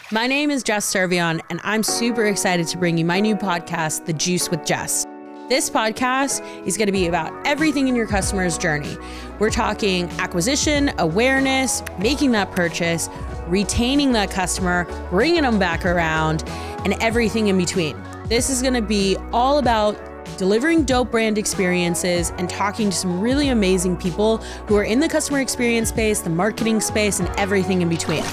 My name is Jess Servion, and I'm super excited to bring you my new podcast, The Juice with Jess. This podcast is going to be about everything in your customer's journey. We're talking acquisition, awareness, making that purchase, retaining that customer, bringing them back around, and everything in between. This is going to be all about delivering dope brand experiences and talking to some really amazing people who are in the customer experience space, the marketing space, and everything in between.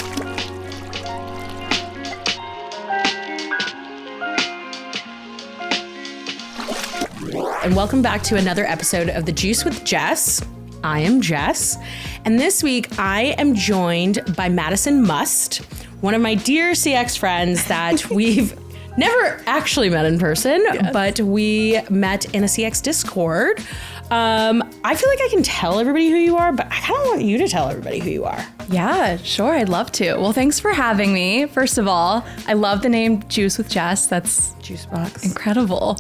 And welcome back to another episode of The Juice with Jess. I am Jess, and this week I am joined by Madison Must, one of my dear CX friends that we've never actually met in person, but we met in a CX Discord. I feel like I can tell everybody who you are, but I kind of want you to tell everybody who you are. Yeah, sure. I'd love to. Well, thanks for having me. First of all, I love the name Juice with Jess. That's Juice box. Incredible.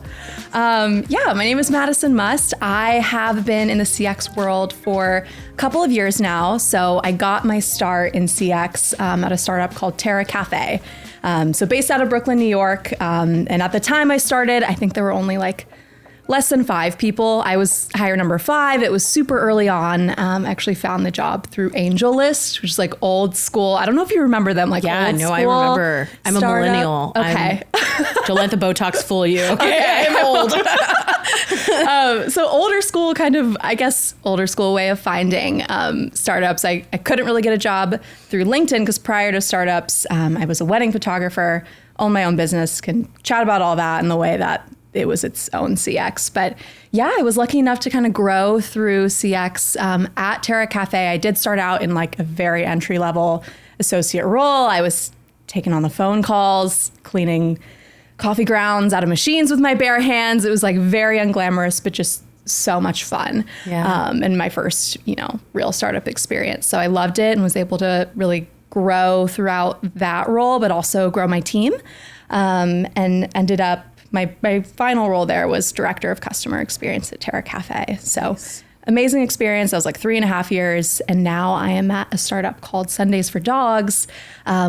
My name is Madison Must. I have been in the CX world for a couple of years now. So I got my start in CX at a startup called Terra Kaffe. So based out of Brooklyn, New York. And at the time I started, I think there were only less than 5 people. I was hire number 5. It was super early on. I actually found the job through AngelList, which is old school. I don't know if you remember them. I remember. I'm startup. A millennial. Okay. Don't let the Botox fool you. Okay. I'm old. So older school older school way of finding startups. I couldn't really get a job through LinkedIn because prior to startups, I was a wedding photographer, owned my own business, can chat about all that in the way that it was its own CX. But yeah, I was lucky enough to kind of grow through CX at Terra Kaffe. I did start out in a very entry level associate role. I was taking on the phone calls, cleaning coffee grounds out of machines with my bare hands. It was very unglamorous, but just so much fun. Yeah. And my first, real startup experience. So I loved it and was able to really grow throughout that role, but also grow my team. And ended up, my final role there was director of customer experience at Terra Kaffe. So nice. Amazing experience. I was 3.5 years. And now I am at a startup called Sundays for Dogs,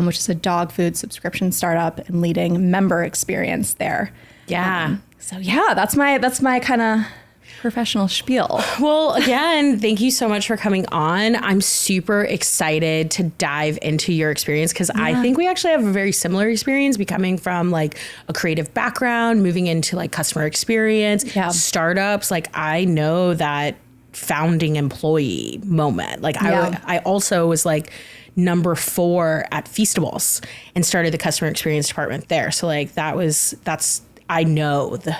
which is a dog food subscription startup and leading member experience there. Yeah. That's my kind of professional spiel. Well, again, thank you so much for coming on. I'm super excited to dive into your experience because I think we actually have a very similar experience, becoming from a creative background, moving into customer experience, startups. I know that founding employee moment. I also was number 4 at Feastables and started the customer experience department there. So I know the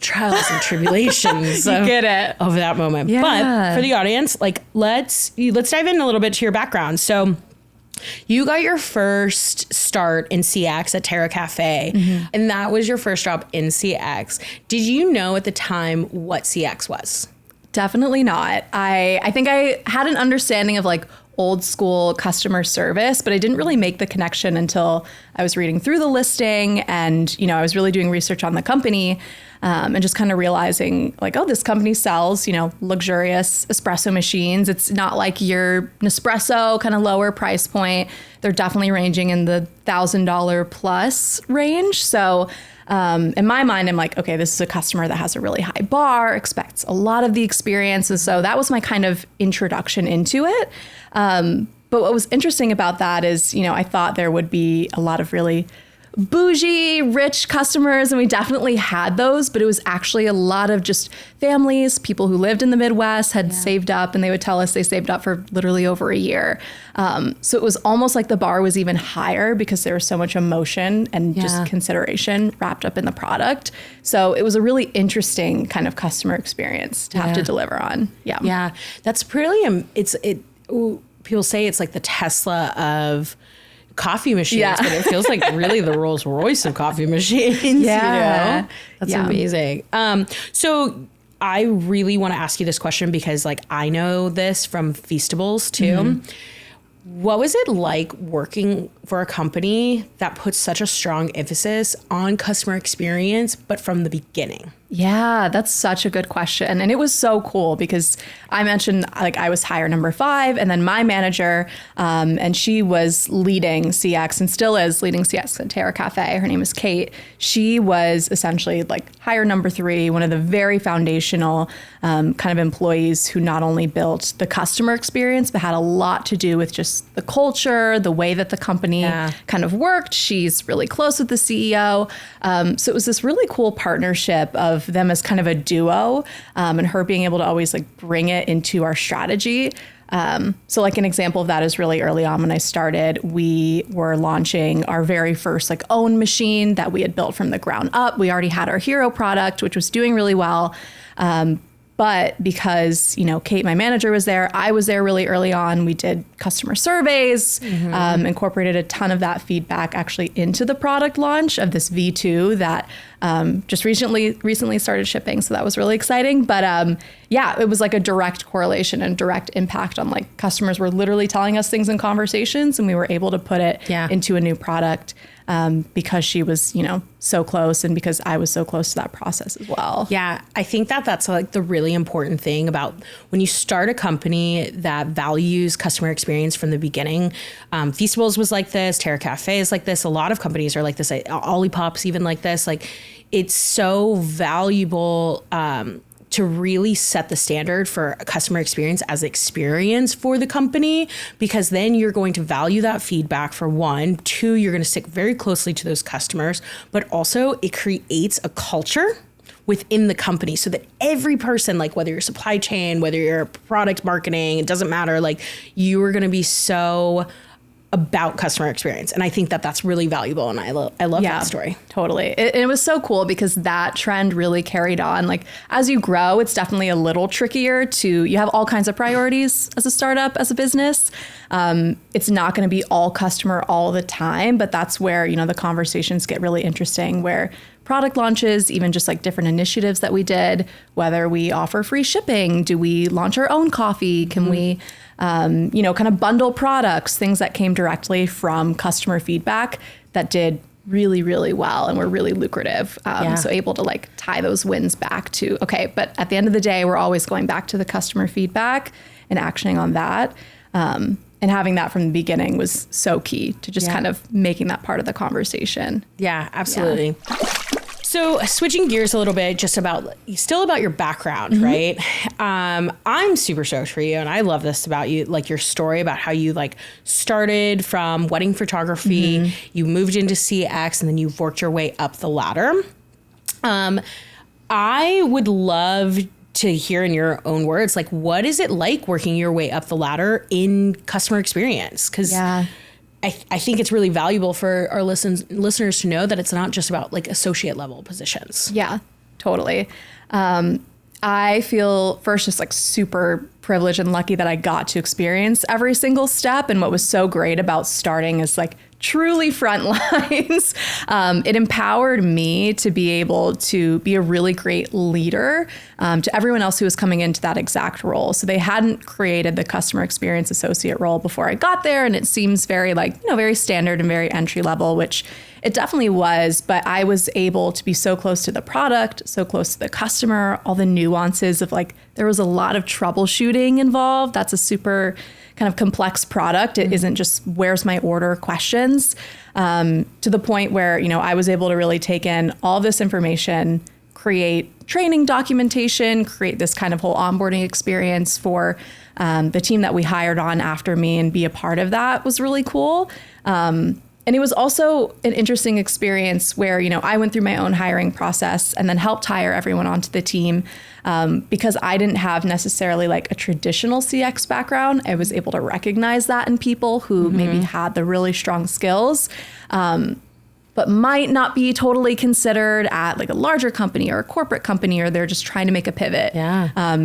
trials and tribulations of that moment. Yeah. But for the audience, let's dive in a little bit to your background. So you got your first start in CX at Terra Kaffe, and that was your first job in CX. Did you know at the time what CX was? Definitely not. I think I had an understanding of old school customer service, but I didn't really make the connection until I was reading through the listing and, I was really doing research on the company and just kind of realizing this company sells, luxurious espresso machines. It's not like your Nespresso kind of lower price point. They're definitely ranging in the $1,000 plus range. So in my mind, I'm okay, this is a customer that has a really high bar, expects a lot of the experiences. So that was my kind of introduction into it. But what was interesting about that is, I thought there would be a lot of really bougie, rich customers, and we definitely had those, but it was actually a lot of just families, people who lived in the Midwest, had saved up, and they would tell us they saved up for literally over a year. So it was almost like the bar was even higher because there was so much emotion and just consideration wrapped up in the product. So it was a really interesting kind of customer experience to have to deliver on. Yeah. Yeah. That's really, people say it's the Tesla of coffee machines, but it feels really the Rolls Royce of coffee machines. Yeah. That's amazing. So I really want to ask you this question because I know this from Feastables too. What was it like working for a company that puts such a strong emphasis on customer experience, but from the beginning? Yeah, that's such a good question. And it was so cool because I mentioned like I was hire number 5 and then my manager, and she was leading CX and still is leading CX at Terra Kaffe. Her name is Kate. She was essentially like hire number 3, one of the very foundational kind of employees who not only built the customer experience, but had a lot to do with just the culture, the way that the company kind of worked. She's really close with the CEO. So it was this really cool partnership of them as kind of a duo, and her being able to always like bring it into our strategy. So like an example of that is really early on when I started, we were launching our very first like own machine that we had built from the ground up. We already had our hero product, which was doing really well. But because, you know, Kate, my manager, was there, I was there really early on. We did customer surveys, incorporated a ton of that feedback actually into the product launch of this V2 that just recently started shipping. So that was really exciting. But yeah, it was like a direct correlation and direct impact on like customers were literally telling us things in conversations and we were able to put it into a new product. Because she was, you know, so close and because I was so close to that process as well. Yeah, I think that that's like the really important thing about when you start a company that values customer experience from the beginning. Feastables was like this, Terra Kaffe is like this. A lot of companies are like this. Olipop's even like this. Like it's so valuable to really set the standard for customer experience as experience for the company, because then you're going to value that feedback for 1, 2, you're going to stick very closely to those customers, but also it creates a culture within the company so that every person, like whether you're supply chain, whether you're product marketing, it doesn't matter, like you are going to be so about customer experience. And I think that that's really valuable. And I love that story. Totally. It was so cool because that trend really carried on. Like as you grow, it's definitely a little trickier you have all kinds of priorities as a startup, as a business. It's not going to be all customer all the time, but that's where, you know, the conversations get really interesting, where product launches, even just like different initiatives that we did, whether we offer free shipping, do we launch our own coffee? Can we, you know, kind of bundle products, things that came directly from customer feedback that did really, really well and were really lucrative. So able to like tie those wins back to, okay, but at the end of the day, we're always going back to the customer feedback and actioning on that. And having that from the beginning was so key to just kind of making that part of the conversation. Yeah, absolutely. Yeah. So switching gears a little bit, just about your background, right? I'm super stoked for you. And I love this about you, like your story about how you like started from wedding photography, you moved into CX, and then you've worked your way up the ladder. I would love to hear in your own words, like, what is it like working your way up the ladder in customer experience? Because I think it's really valuable for our listeners to know that it's not just about like associate level positions. Yeah, totally. I feel first just like super privileged and lucky that I got to experience every single step. And what was so great about starting is like truly front lines. It empowered me to be able to be a really great leader to everyone else who was coming into that exact role. So they hadn't created the customer experience associate role before I got there. And it seems very like, you know, very standard and very entry level, which it definitely was. But I was able to be so close to the product, so close to the customer, all the nuances of like, there was a lot of troubleshooting involved. That's a super kind of complex product. It isn't just where's my order questions, to the point where, you know, I was able to really take in all this information, create training documentation, create this kind of whole onboarding experience for the team that we hired on after me, and be a part of that was really cool. And it was also an interesting experience where, you know, I went through my own hiring process and then helped hire everyone onto the team. Because I didn't have necessarily like a traditional CX background, I was able to recognize that in people who maybe had the really strong skills, but might not be totally considered at like a larger company or a corporate company, or they're just trying to make a pivot.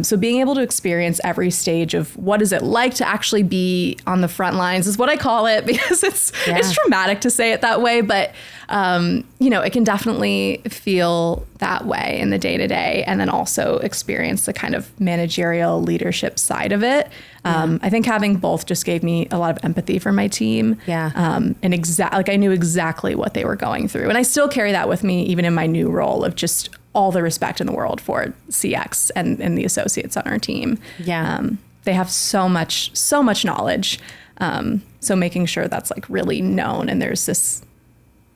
So being able to experience every stage of what is it like to actually be on the front lines is what I call it, because it's traumatic to say it that way, but it can definitely feel that way in the day to day, and then also experience the kind of managerial leadership side of it. I think having both just gave me a lot of empathy for my team. And I knew exactly what they were going through. And I still carry that with me, even in my new role, of just all the respect in the world for CX and the associates on our team. They have so much knowledge. So making sure that's like really known, and there's this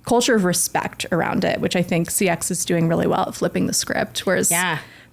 culture of respect around it, which I think CX is doing really well at flipping the script. Whereas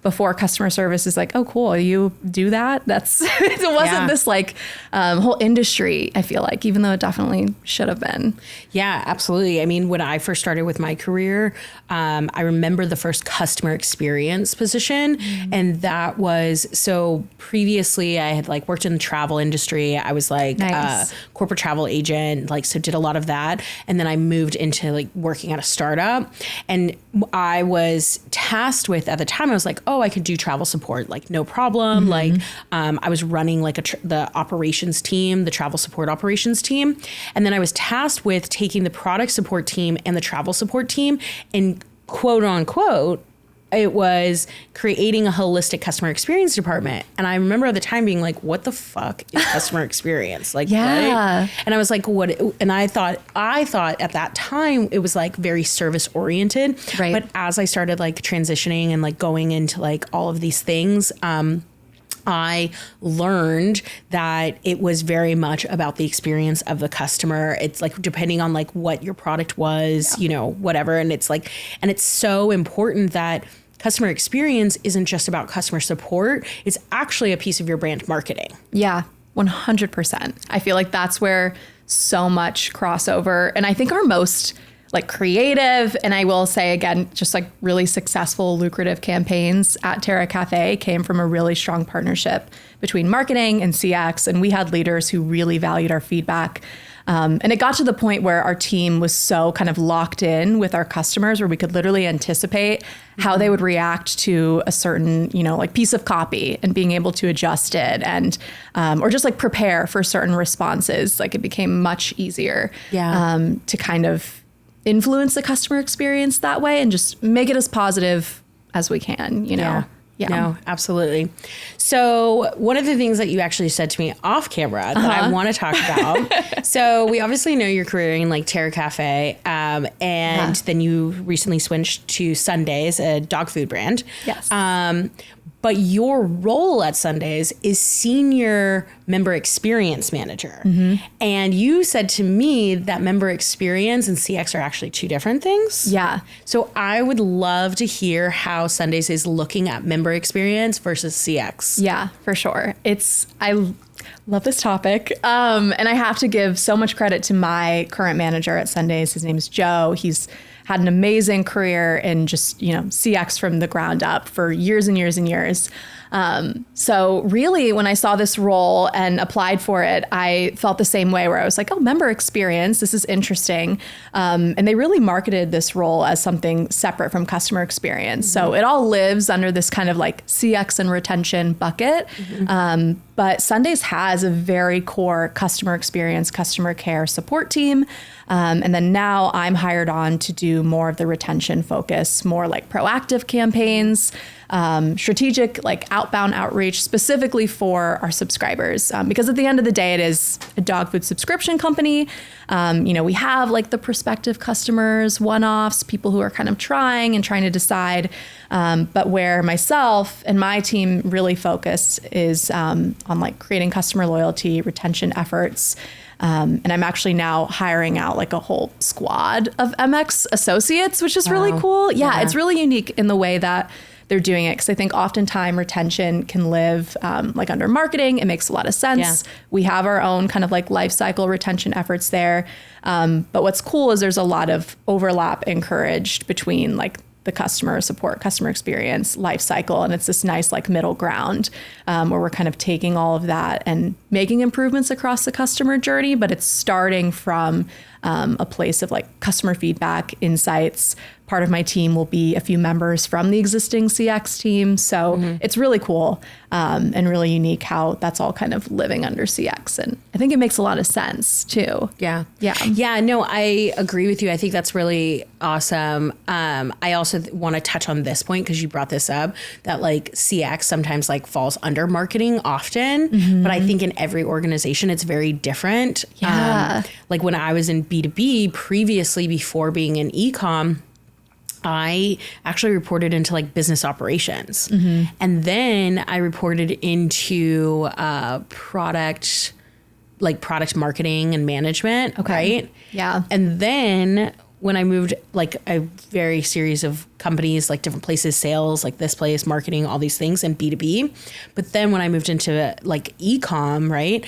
before, customer service is like, oh, cool, you do that? It wasn't this like whole industry, I feel like, even though it definitely should have been. Yeah, absolutely. I mean, when I first started with my career, I remember the first customer experience position. And that was, so previously I had like worked in the travel industry. I was like a corporate travel agent, so did a lot of that. And then I moved into like working at a startup, and I was tasked with, at the time, I was like, oh, I could do travel support, like no problem. I was running like the operations team, the travel support operations team. And then I was tasked with taking the product support team and the travel support team, and quote unquote, it was creating a holistic customer experience department. And I remember at the time being like, what the fuck is customer experience? What? And I was like, what? And I thought at that time it was like very service oriented. But as I started like transitioning and like going into like all of these things, I learned that it was very much about the experience of the customer. It's like, depending on like what your product was, whatever. And it's like, and it's so important that customer experience isn't just about customer support. It's actually a piece of your brand marketing. Yeah, 100%. I feel like that's where so much crossover, and I think our most like creative, and I will say again, just like really successful, lucrative campaigns at Terra Kaffe came from a really strong partnership between marketing and CX. And we had leaders who really valued our feedback. And it got to the point where our team was so kind of locked in with our customers, where we could literally anticipate how they would react to a certain, like piece of copy, and being able to adjust it, and or just like prepare for certain responses. Like it became much easier to kind of influence the customer experience that way, and just make it as positive as we can, No, absolutely. So one of the things that you actually said to me off camera that I want to talk about. So we obviously know your career in like Terra Kaffe, and then you recently switched to Sundays, a dog food brand. But your role at Sundays is senior member experience manager. And you said to me that member experience and CX are actually two different things. So I would love to hear how Sundays is looking at member experience versus CX. Yeah, for sure. I love this topic. And I have to give so much credit to my current manager at Sundays. His name is Joe. He's had an amazing career in just, CX from the ground up for years and years and years. So really, when I saw this role and applied for it, I felt the same way, where I was like, oh, member experience, this is interesting. And they really marketed this role as something separate from customer experience. So it all lives under this kind of like CX and retention bucket. But Sundays has a very core customer experience, customer care support team. And then now I'm hired on to do more of the retention focus, more like proactive campaigns, strategic like outbound outreach specifically for our subscribers. Because at the end of the day, it is a dog food subscription company. We have like the prospective customers, one-offs, people who are kind of trying to decide. But where myself and my team really focus is on like creating customer loyalty, retention efforts. And I'm actually now hiring out like a whole squad of MX associates, which is really cool. It's really unique in the way that they're doing it, because I think oftentimes retention can live like under marketing. It makes a lot of sense. We have our own kind of like life cycle retention efforts there. But what's cool is there's a lot of overlap encouraged between like the customer support, customer experience, life cycle. And it's this nice like middle ground where we're kind of taking all of that and making improvements across the customer journey. But it's starting from a place of like customer feedback, insights, part of my team will be a few members from the existing CX team. So it's really cool and really unique how that's all kind of living under CX. And I think it makes a lot of sense too. Yeah. Yeah. Yeah. No, I agree with you. I think that's really awesome. I also want to touch on this point because you brought this up, that like CX sometimes like falls under marketing often, but I think in every organization it's very different. Yeah. Like when I was in B2B previously, before being in e-com, I actually reported into like business operations. And then I reported into product marketing and management. Okay. Right. Yeah. And then when I moved like a very series of companies, like different places, sales, like this place, marketing, all these things, and B2B. But then when I moved into like e-com, right,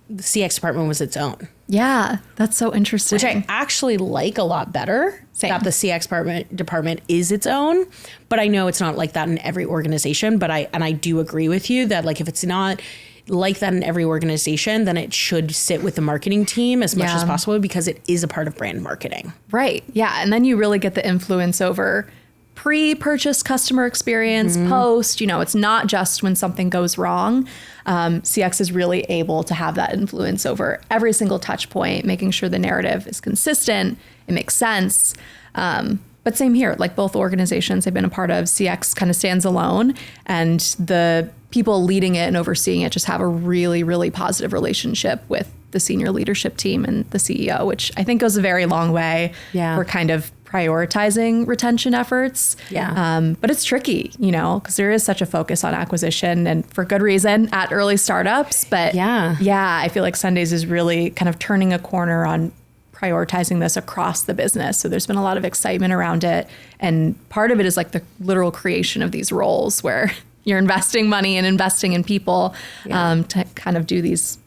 the CX department was its own. Yeah. That's so interesting. Which I actually like a lot better. Same. That the CX department is its own, but I know it's not like that in every organization. But I do agree with you that like if it's not like that in every organization, then it should sit with the marketing team as much as possible, because it is a part of brand marketing. Right. Yeah. And then you really get the influence over pre-purchase customer experience, post, it's not just when something goes wrong. CX is really able to have that influence over every single touch point, making sure the narrative is consistent, it makes sense. But same here, like both organizations I've been a part of, CX kind of stands alone, and the people leading it and overseeing it just have a really, really positive relationship with the senior leadership team and the CEO, which I think goes a very long way for kind of prioritizing retention efforts. Yeah. But it's tricky, because there is such a focus on acquisition, and for good reason at early startups. But I feel like Sundays is really kind of turning a corner on prioritizing this across the business. So there's been a lot of excitement around it. And part of it is like the literal creation of these roles where you're investing money and investing in people to kind of do these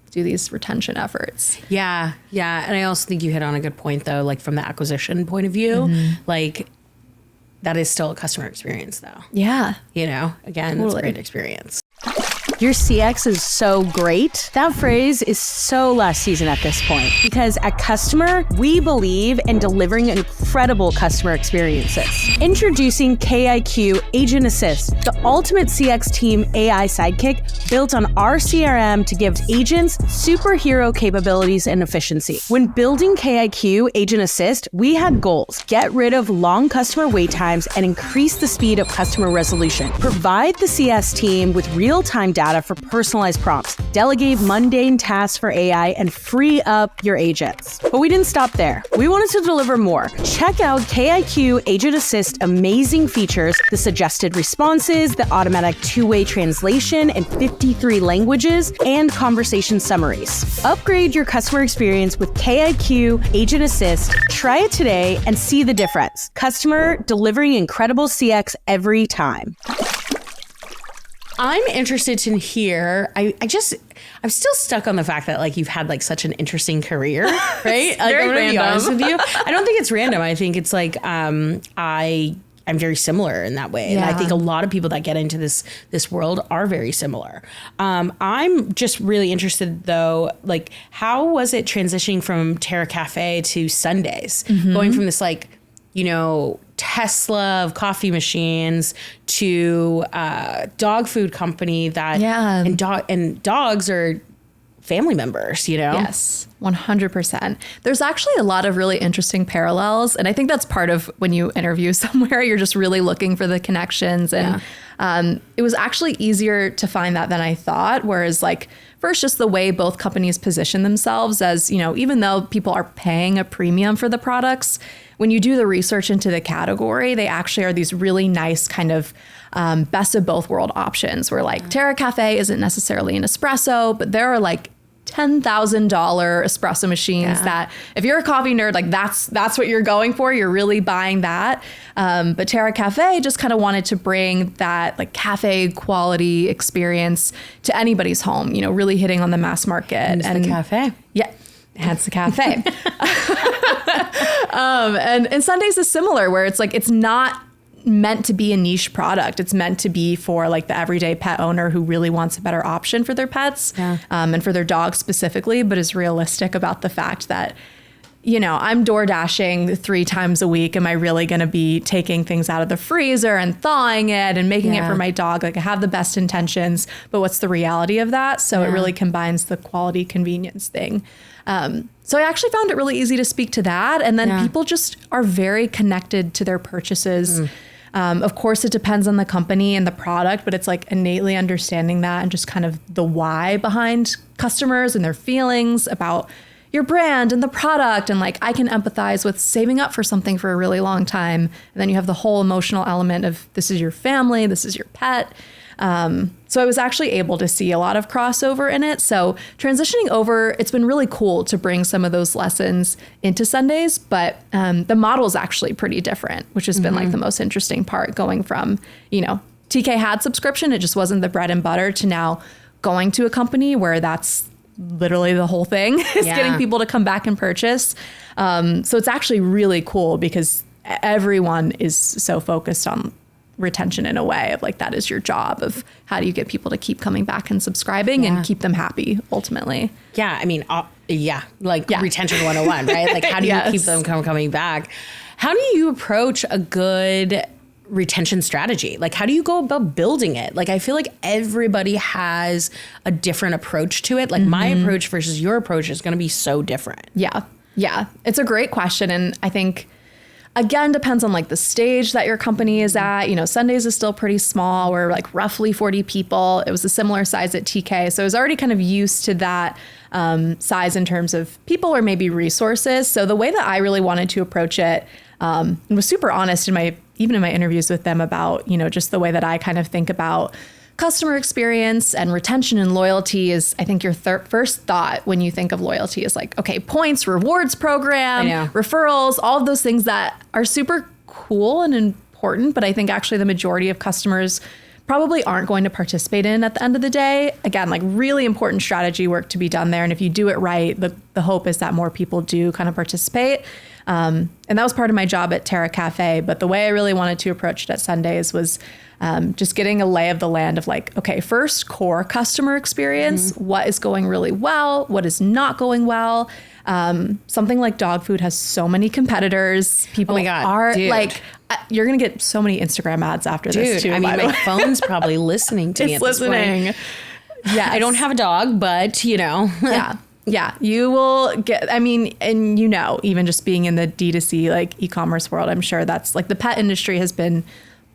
retention efforts. Yeah. Yeah. And I also think you hit on a good point though, like from the acquisition point of view, like that is still a customer experience though. Yeah. Again, it's a great experience. Your CX is so great. That phrase is so last season at this point, because at Customer, we believe in delivering incredible customer experiences. Introducing KIQ Agent Assist, the ultimate CX team AI sidekick built on our CRM to give agents superhero capabilities and efficiency. When building KIQ Agent Assist, we had goals: get rid of long customer wait times and increase the speed of customer resolution. Provide the CS team with real-time data for personalized prompts, delegate mundane tasks for AI, and free up your agents. But we didn't stop there. We wanted to deliver more. Check out KIQ Agent Assist amazing features, the suggested responses, the automatic two-way translation in 53 languages, and conversation summaries. Upgrade your customer experience with KIQ Agent Assist. Try it today and see the difference. Customer delivering incredible CX every time. I'm interested to hear, I'm still stuck on the fact that like you've had like such an interesting career, right? Like, I'm gonna be honest with you. I don't think it's random. I think it's like, I'm very similar in that way. And I think a lot of people that get into this world are very similar. I'm just really interested though, like how was it transitioning from Terra Kaffe to Sundays? Going from this like, Tesla of coffee machines to dog food company that and dogs are family members, Yes, 100%. There's actually a lot of really interesting parallels. And I think that's part of when you interview somewhere, you're just really looking for the connections. And it was actually easier to find that than I thought. Whereas like first, just the way both companies position themselves as, even though people are paying a premium for the products, when you do the research into the category, they actually are these really nice kind of best of both world options where like Terra Kaffe isn't necessarily an espresso, but there are like $10,000 espresso machines that if you're a coffee nerd, like that's what you're going for. You're really buying that. But Terra Kaffe just kind of wanted to bring that like cafe quality experience to anybody's home, really hitting on the mass market. And the cafe. Yeah. Hence the cafe. And Sundays is similar where it's like, it's not meant to be a niche product. It's meant to be for like the everyday pet owner who really wants a better option for their pets and for their dogs specifically, but is realistic about the fact that, I'm door dashing 3 times a week. Am I really going to be taking things out of the freezer and thawing it and making it for my dog? Like, I have the best intentions, but what's the reality of that? So it really combines the quality convenience thing. So I actually found it really easy to speak to that. And then people just are very connected to their purchases. Of course, it depends on the company and the product, but it's like innately understanding that and just kind of the why behind customers and their feelings about your brand and the product. And like, I can empathize with saving up for something for a really long time. And then you have the whole emotional element of this is your family, this is your pet. So I was actually able to see a lot of crossover in it. So transitioning over, it's been really cool to bring some of those lessons into Sundays, but the model is actually pretty different, which has been like the most interesting part, going from, TK had subscription, it just wasn't the bread and butter, to now going to a company where that's literally the whole thing is getting people to come back and purchase. So it's actually really cool because everyone is so focused on retention in a way of like, that is your job of how do you get people to keep coming back and subscribing and keep them happy ultimately. Yeah. I mean, retention 101, right? Like, how do you keep them coming back? How do you approach a good retention strategy? Like, how do you go about building it? Like, I feel like everybody has a different approach to it. Like my approach versus your approach is going to be so different. Yeah. Yeah. It's a great question. And I think, again, depends on like the stage that your company is at. Sundays is still pretty small. We're like roughly 40 people. It was a similar size at TK. So I was already kind of used to that size in terms of people or maybe resources. So the way that I really wanted to approach it, and was super honest in my interviews with them about, just the way that I kind of think about customer experience and retention and loyalty is, I think your first thought when you think of loyalty is like, okay, points, rewards program, referrals, all of those things that are super cool and important. But I think actually the majority of customers probably aren't going to participate in at the end of the day. Again, like really important strategy work to be done there. And if you do it right, the hope is that more people do kind of participate. And that was part of my job at Terra Kaffe. But the way I really wanted to approach it at Sundays was just getting a lay of the land of like, okay, first core customer experience, what is going really well, what is not going well. Something like dog food has so many competitors. People are like, you're going to get so many Instagram ads after this too. I mean, my phone's probably listening to me at this point. Yeah, I don't have a dog, but Yeah, you will get, and even just being in the D2C like e-commerce world, I'm sure that's like the pet industry has been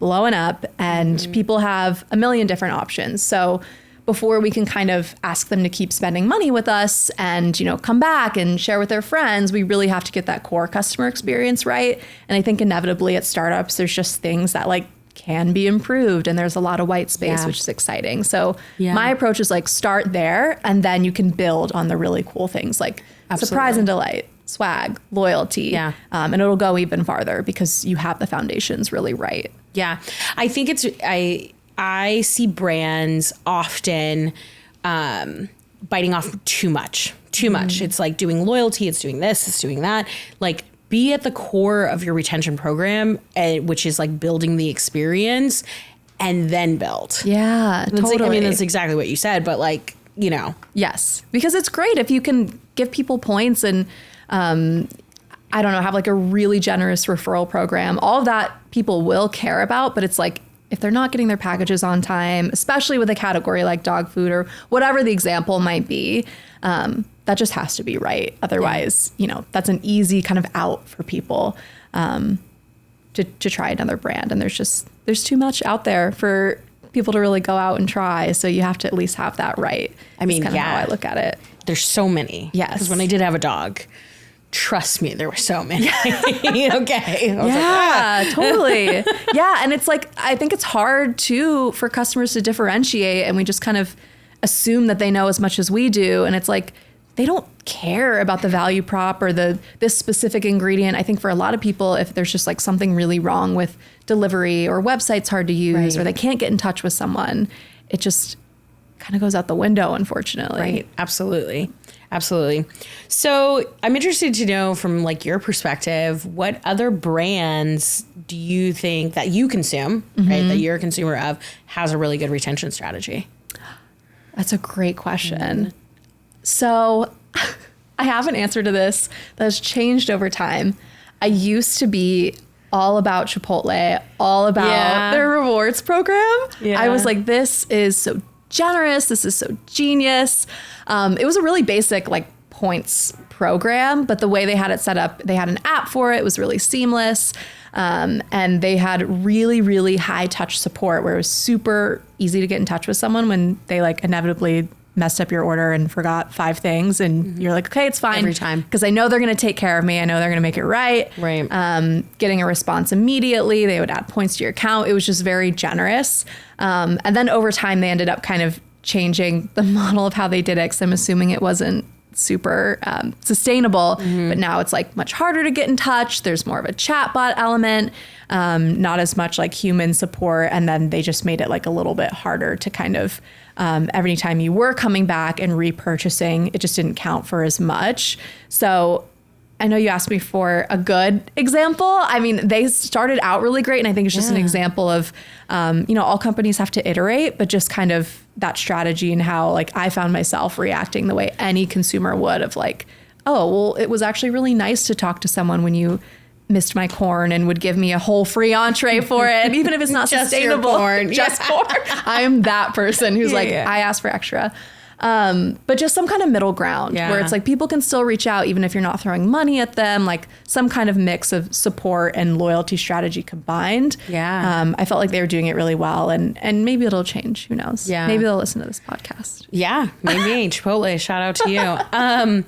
blowing up and people have a million different options. So before we can kind of ask them to keep spending money with us and, come back and share with their friends, we really have to get that core customer experience right. And I think inevitably at startups, there's just things that like can be improved and there's a lot of white space, which is exciting. So my approach is like start there and then you can build on the really cool things like surprise and delight, swag, loyalty. And it'll go even farther because you have the foundations really right. Yeah. I think I see brands often biting off too much. It's like doing loyalty, it's doing this, it's doing that. Like, be at the core of your retention program, which is like building the experience and then build. Yeah, totally. That's exactly what you said, but like, Yes, because it's great if you can give people points and, have like a really generous referral program. All of that people will care about, but it's like, if they're not getting their packages on time, especially with a category like dog food or whatever the example might be, that just has to be right. Otherwise, that's an easy kind of out for people to try another brand. And there's too much out there for people to really go out and try. So you have to at least have that right. That's kind of how I look at it. There's so many. Yes. Because when I did have a dog, trust me, there were so many. Okay. Totally. Yeah. And it's like, I think it's hard too for customers to differentiate and we just kind of assume that they know as much as we do. And it's like, they don't care about the value prop or this specific ingredient. I think for a lot of people, if there's just like something really wrong with delivery or website's hard to use or they can't get in touch with someone, it just kind of goes out the window, unfortunately. Right. Absolutely. So I'm interested to know from like your perspective, what other brands do you think that you consume, right, that you're a consumer of, has a really good retention strategy? That's a great question. So I have an answer to this that has changed over time. I used to be all about Chipotle, all about their rewards program. Yeah. I was like, this is so generous. This is so genius. It was a really basic like points program, but the way they had it set up, they had an app for it. It was really seamless. And they had really, really high touch support where it was super easy to get in touch with someone when they like inevitably messed up your order and forgot 5 things, and you're like, okay, it's fine. Every time. Because I know they're going to take care of me. I know they're going to make it right. Right. Getting a response immediately. They would add points to your account. It was just very generous. And then over time, they ended up kind of changing the model of how they did it, because I'm assuming it wasn't super sustainable. But now it's like much harder to get in touch. There's more of a chatbot element, not as much like human support. And then they just made it like a little bit harder to kind of every time you were coming back and repurchasing, it just didn't count for as much. So I know you asked me for a good example. I mean, they started out really great. And I think it's just an example of, all companies have to iterate, but just kind of that strategy and how like I found myself reacting the way any consumer would of like, oh, well, it was actually really nice to talk to someone when you missed my corn and would give me a whole free entree for it. And even if it's not just sustainable, your corn. just corn. I'm that person who's I asked for extra. But just some kind of middle ground where it's like people can still reach out even if you're not throwing money at them, like some kind of mix of support and loyalty strategy combined. Yeah. I felt like they were doing it really well, and maybe it'll change. Who knows? Yeah. Maybe they'll listen to this podcast. Yeah, maybe. Chipotle, shout out to you.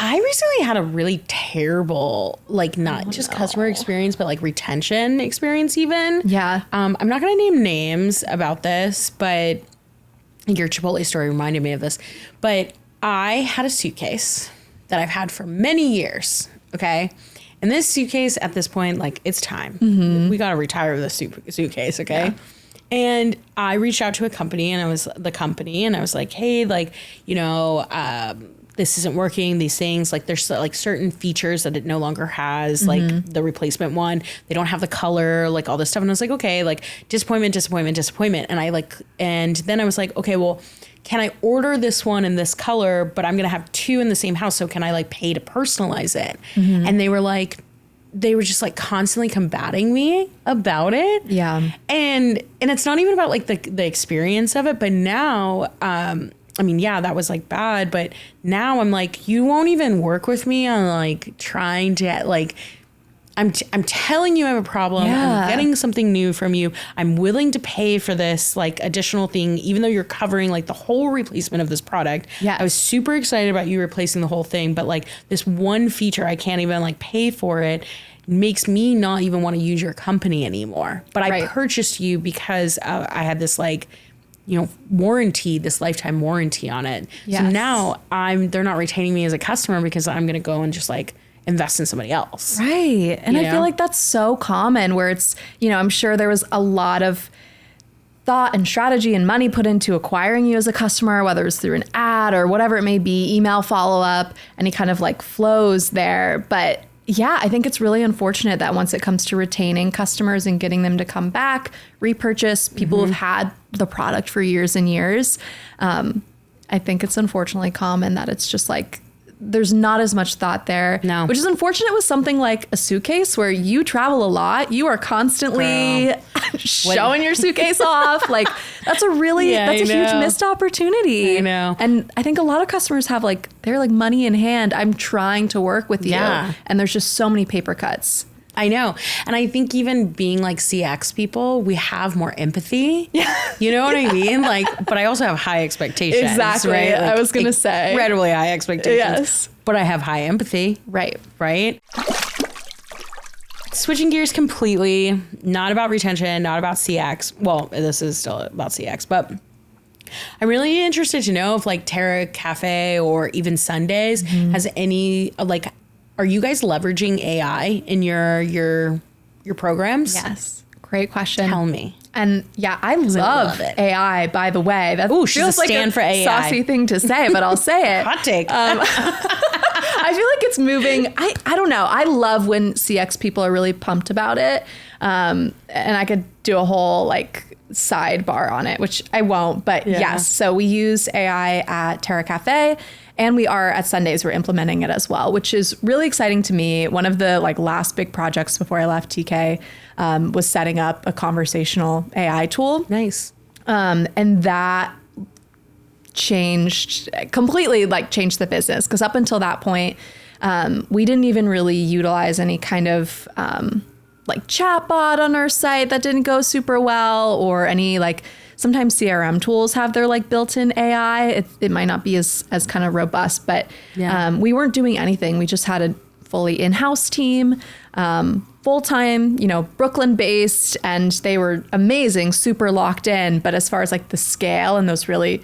I recently had a really terrible, like not just customer experience, but like retention experience even. Yeah. I'm not going to name names about this, but your Chipotle story reminded me of this. But I had a suitcase that I've had for many years. Okay. And this suitcase at this point, like it's time. We got to retire this suitcase. Okay. Yeah. And I reached out to a company and I was like, hey, like, this isn't working, these things, like there's like certain features that it no longer has, like the replacement one, they don't have the color, like all this stuff. And I was like, okay, like disappointment. And then I was like, okay, well, can I order this one in this color, but I'm going to have 2 in the same house. So can I like pay to personalize it? And they were just like constantly combating me about it. Yeah. And it's not even about like the experience of it, but now, I mean, yeah, that was like bad, but now I'm like, you won't even work with me on like trying to like, I'm telling you I have a problem. Yeah. I'm getting something new from you. I'm willing to pay for this like additional thing, even though you're covering like the whole replacement of this product. Yeah. I was super excited about you replacing the whole thing, but like this one feature, I can't even like pay for it. Makes me not even want to use your company anymore. But I purchased you because I had this like, warranty, this lifetime warranty on it. Yes. So now they're not retaining me as a customer because I'm going to go and just like invest in somebody else. Right. And I feel like that's so common where it's, I'm sure there was a lot of thought and strategy and money put into acquiring you as a customer, whether it's through an ad or whatever it may be, email follow-up, any kind of like flows there. But yeah, I think it's really unfortunate that once it comes to retaining customers and getting them to come back, repurchase, people who've had the product for years and years, I think it's unfortunately common that it's just like, there's not as much thought there. No. Which is unfortunate with something like a suitcase where you travel a lot. You are constantly showing your suitcase off. Like that's a really, that's a huge missed opportunity. I know. And I think a lot of customers have like, they're like money in hand. I'm trying to work with you. And there's just so many paper cuts. I know. And I think even being like CX people, we have more empathy. You know what I mean? Like, but I also have high expectations. Exactly. Right? Like, I was going to say. Incredibly high expectations. Yes. But I have high empathy. Right. Switching gears completely, not about retention, not about CX. Well, this is still about CX, but I'm really interested to know if like Terra Kaffe or even Sundays has any like, are you guys leveraging AI in your programs? Yes. Great question. Tell me. And yeah, I love it. AI, by the way. That she's feels a stand like a for AI. saucy thing to say, but I'll say it. Hot take. I feel like it's moving. I don't know. I love when CX people are really pumped about it. And I could do a whole like sidebar on it, which I won't. But yes, so we use AI at Terra Kaffe. And we are at Sundays, we're implementing it as well, which is really exciting to me. One of the like last big projects before I left TK was setting up a conversational AI tool. Nice. And that completely changed the business. Because up until that point, we didn't even really utilize any kind of like chatbot on our site that didn't go super well, or any sometimes CRM tools have their built-in AI. It might not be as kind of robust, but we weren't doing anything. We just had a fully in-house team, full-time, Brooklyn based, and they were amazing, super locked in. But as far as the scale and those really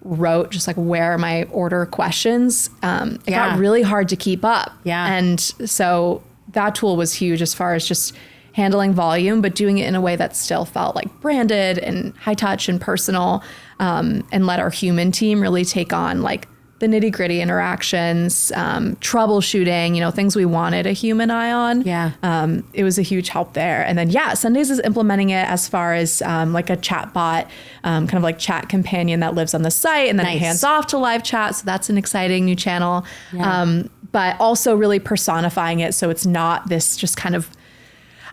wrote just where are my order questions, it got really hard to keep up. Yeah. And so that tool was huge as far as just handling volume, but doing it in a way that still felt branded and high touch and personal, and let our human team really take on the nitty gritty interactions, troubleshooting, things we wanted a human eye on. Yeah. It was a huge help there. And then, Sundays is implementing it as far as a chat bot, kind of chat companion that lives on the site, and then it hands off to live chat. So that's an exciting new channel. Yeah. But also really personifying it. So it's not this just kind of,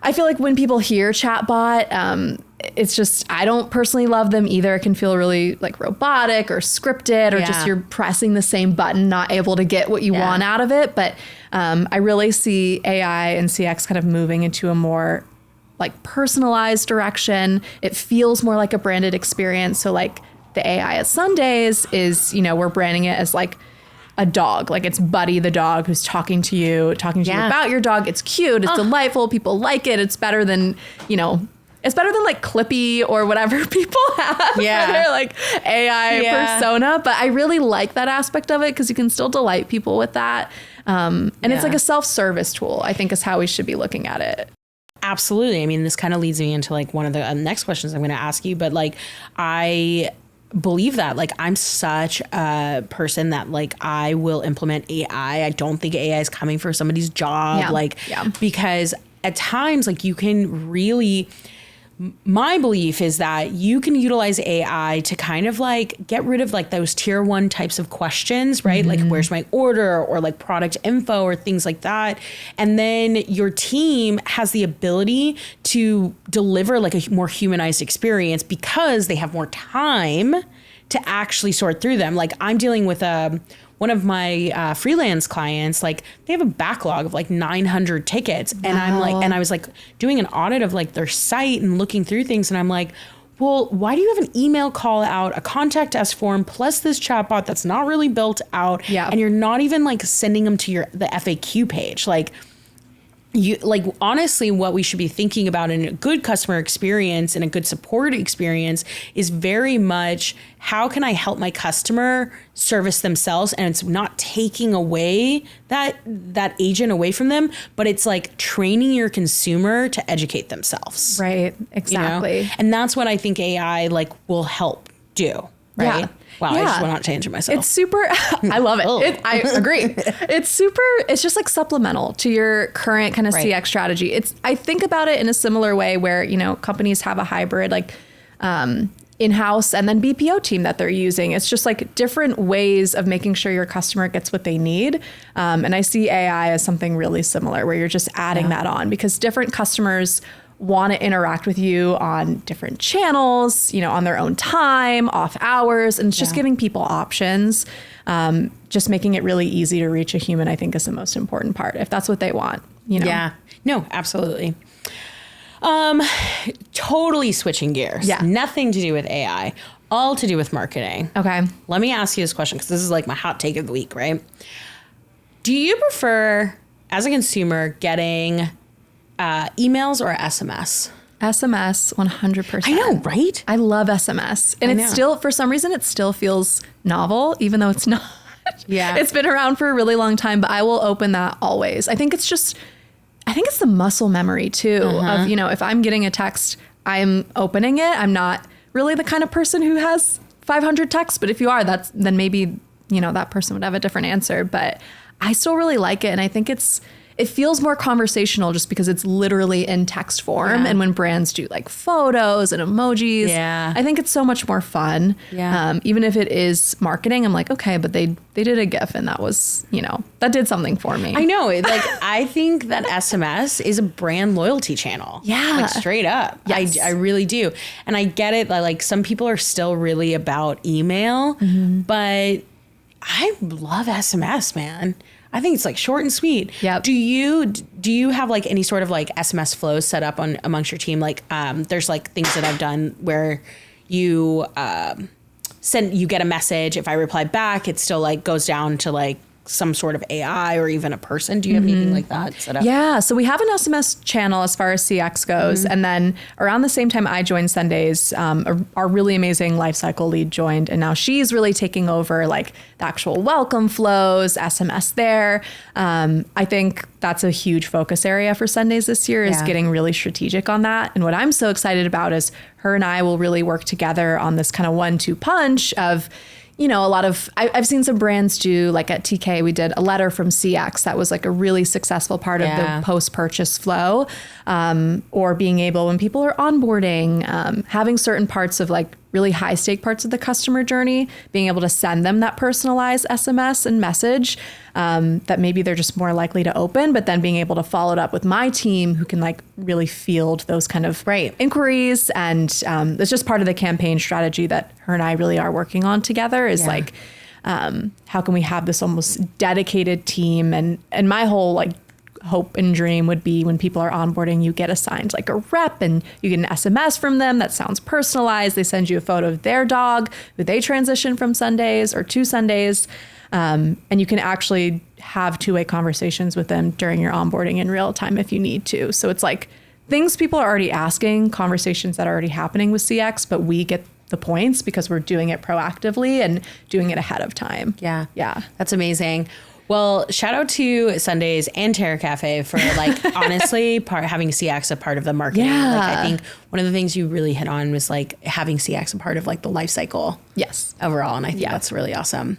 I feel like when people hear chatbot, it's just, I don't personally love them either. It can feel really robotic or scripted, or just you're pressing the same button, not able to get what you want out of it. But I really see AI and CX kind of moving into a more personalized direction. It feels more like a branded experience. So the AI at Sundays is, we're branding it as a dog, it's Buddy the dog who's talking to you about your dog. It's cute, it's delightful, people like it. It's better than, it's better than Clippy or whatever people have for their AI persona. But I really like that aspect of it, because you can still delight people with that. And it's a self-service tool, I think, is how we should be looking at it. Absolutely. I mean, this kind of leads me into one of the next questions I'm going to ask you, but I believe that I'm such a person that I will implement AI. I don't think AI is coming for somebody's job. Because at times you can really, my belief is that you can utilize AI to kind of get rid of those tier 1 types of questions, right? Mm-hmm. Where's my order, or product info, or things like that. And then your team has the ability to deliver a more humanized experience, because they have more time to actually sort through them. I'm dealing with one of my freelance clients, they have a backlog of 900 tickets. Wow. And I was doing an audit of their site and looking through things. And I'm well, why do you have an email call out, a contact us form, plus this chatbot that's not really built out? Yeah. And you're not even sending them to the FAQ page. You honestly, what we should be thinking about in a good customer experience and a good support experience is very much, how can I help my customer service themselves? And it's not taking away that agent away from them, but it's training your consumer to educate themselves. Right. Exactly. And that's what I think AI will help do. Right. Yeah. Wow, I just went on a tangent myself. It's super, I love it. I agree. It's just supplemental to your current kind of CX strategy. I think about it in a similar way where, companies have a hybrid in-house and then BPO team that they're using. It's just different ways of making sure your customer gets what they need. And I see AI as something really similar, where you're just adding that on, because different customers want to interact with you on different channels, on their own time, off hours, and it's just giving people options. Just making it really easy to reach a human, I think, is the most important part, if that's what they want, Yeah, no, absolutely. Totally switching gears. Yeah. Nothing to do with AI, all to do with marketing. Okay. Let me ask you this question, because this is my hot take of the week, right? Do you prefer, as a consumer, getting emails or SMS? SMS, 100%. I know, right? I love SMS. And it's still, for some reason, it still feels novel, even though it's not. Yeah. It's been around for a really long time, but I will open that always. I think it's the muscle memory too, of, if I'm getting a text, I'm opening it. I'm not really the kind of person who has 500 texts, but if you are, then maybe, that person would have a different answer. But I still really like it. And I think it's it feels more conversational just because it's literally in text form. And when brands do like photos and emojis, I think it's so much more fun. Even if it is marketing, I'm like, okay, but they did a GIF and that was, that did something for me. I know. Like, I think that SMS is a brand loyalty channel. Like, straight up. Yes. I really do. And I get it. Like, some people are still really about email, but I love SMS, man. I think it's like short and sweet. Yep. Do you have like any sort of like SMS flows set up amongst your team? Like, there's like things that I've done where you you get a message. If I reply back, it still like goes down to like some sort of AI or even a person. Do you have anything like that set up? Yeah. So we have an SMS channel as far as CX goes. And then around the same time I joined Sundays, our really amazing lifecycle lead joined. And now she's really taking over like the actual welcome flows, SMS there. I think that's a huge focus area for Sundays this year is getting really strategic on that. And what I'm so excited about is her and I will really work together on this kind of 1-2 punch of, a lot of, I've seen some brands do, like at TK, we did a letter from CX. That was like a really successful part of the post-purchase flow. Or being able, when people are onboarding, having certain parts of like really high stake parts of the customer journey, being able to send them that personalized SMS and message that maybe they're just more likely to open, but then being able to follow it up with my team who can like really field those kind of inquiries. And it's just part of the campaign strategy that her and I really are working on together is like, how can we have this almost dedicated team? And my whole like hope and dream would be when people are onboarding, you get assigned like a rep and you get an SMS from them that sounds personalized. They send you a photo of their dog who they transition from Sundays or to Sundays. And you can actually have two-way conversations with them during your onboarding in real time if you need to. So it's like things people are already asking, conversations that are already happening with CX, but we get the points because we're doing it proactively and doing it ahead of time. Yeah. That's amazing. Well, shout out to Sundays and Terra Kaffe for like honestly having CX a part of the marketing. Like, I think one of the things you really hit on was like having CX a part of like the life cycle. Overall. And I think that's really awesome.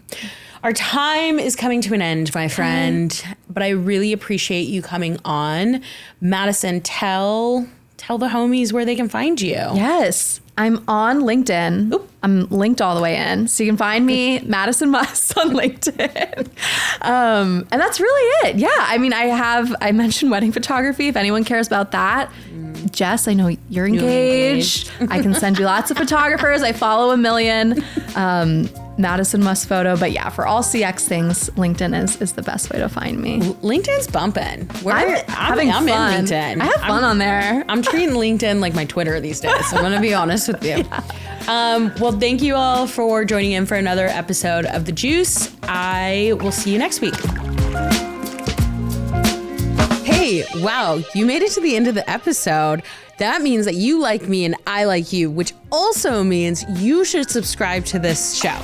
Our time is coming to an end, my friend, but I really appreciate you coming on. Madison, tell the homies where they can find you. Yes. I'm on LinkedIn. Oop. I'm linked all the way in. So you can find me, Madison Must on LinkedIn. And that's really it. Yeah. I mean, I mentioned wedding photography. If anyone cares about that, Jess, I know you're engaged. I can send you lots of photographers. I follow 1 million. Madison Must photo. But yeah, for all CX things, LinkedIn is the best way to find me. LinkedIn's bumping. I'm having fun. In LinkedIn. I have fun on there. I'm treating LinkedIn like my Twitter these days. I'm going to be honest with you. Well, thank you all for joining in for another episode of The Juice. I will see you next week. Hey, wow, you made it to the end of the episode. That means that you like me and I like you, which also means you should subscribe to this show.